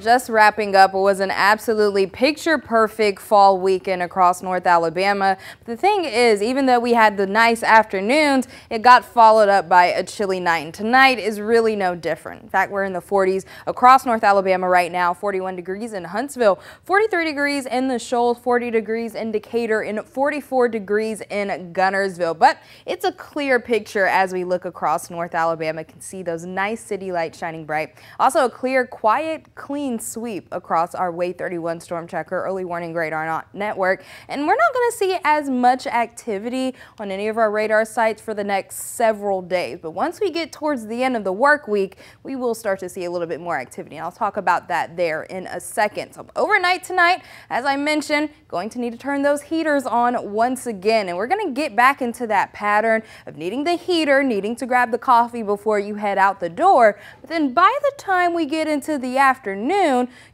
Just wrapping up, it was an absolutely picture-perfect fall weekend across North Alabama. But the thing is, even though we had the nice afternoons, it got followed up by a chilly night. And tonight is really no different. In fact, we're in the 40s across North Alabama right now, 41 degrees in Huntsville, 43 degrees in the Shoals, 40 degrees in Decatur, and 44 degrees in Guntersville. But it's a clear picture as we look across North Alabama. You can see those nice city lights shining bright. Also a clear, quiet, clean sweep across our Wave 31 storm checker early warning radar network, and we're not going to see as much activity on any of our radar sites for the next several days. But once we get towards the end of the work week, we will start to see a little bit more activity, and I'll talk about that there in a second. So overnight tonight, as I mentioned, going to need to turn those heaters on once again, and we're going to get back into that pattern of needing the heater, needing to grab the coffee before you head out the door. But then by the time we get into the afternoon,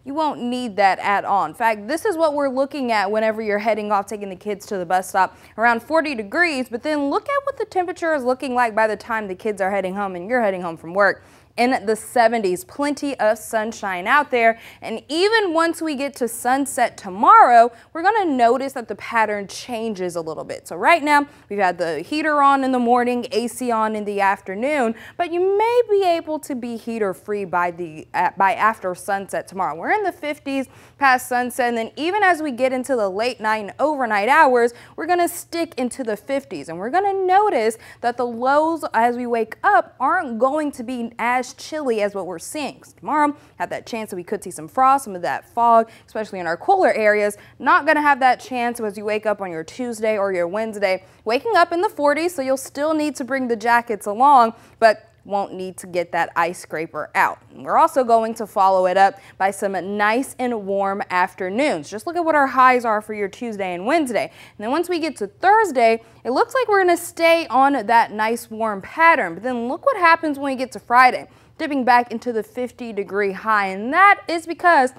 you won't need that at all. In fact, this is what we're looking at whenever you're heading off, taking the kids to the bus stop, around 40 degrees. But then look at what the temperature is looking like by the time the kids are heading home and you're heading home from work. In the 70s, plenty of sunshine out there. And even once we get to sunset tomorrow, we're going to notice that the pattern changes a little bit. So right now we've had the heater on in the morning, AC on in the afternoon, but you may be able to be heater free by after sunset tomorrow. We're in the 50s past sunset, and then even as we get into the late night and overnight hours, we're going to stick into the 50s, and we're going to notice that the lows as we wake up aren't going to be as chilly as what we're seeing. Tomorrow, have that chance that we could see some frost, some of that fog, especially in our cooler areas. Not going to have that chance as you wake up on your Tuesday or your Wednesday. Waking up in the 40s, so you'll still need to bring the jackets along, but won't need to get that ice scraper out. We're also going to follow it up by some nice and warm afternoons. Just look at what our highs are for your Tuesday and Wednesday. And then once we get to Thursday, it looks like we're going to stay on that nice warm pattern. But then look what happens when we get to Friday, dipping back into the 50-degree high. And that is because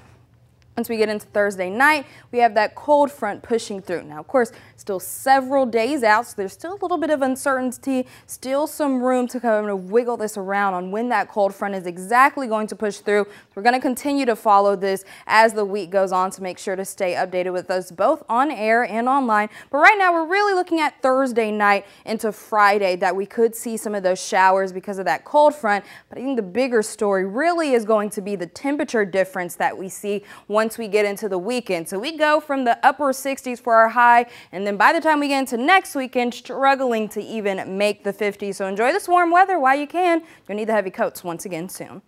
once we get into Thursday night, we have that cold front pushing through. Now, of course, still several days out, so there's still a little bit of uncertainty, still some room to kind of wiggle this around on when that cold front is exactly going to push through. We're going to continue to follow this as the week goes on, so make sure to stay updated with us both on air and online. But right now, we're really looking at Thursday night into Friday that we could see some of those showers because of that cold front. But I think the bigger story really is going to be the temperature difference that we see once we get into the weekend. So we go from the upper 60s for our high, and then by the time we get into next weekend, struggling to even make the 50s. So enjoy this warm weather while you can. You'll need the heavy coats once again soon.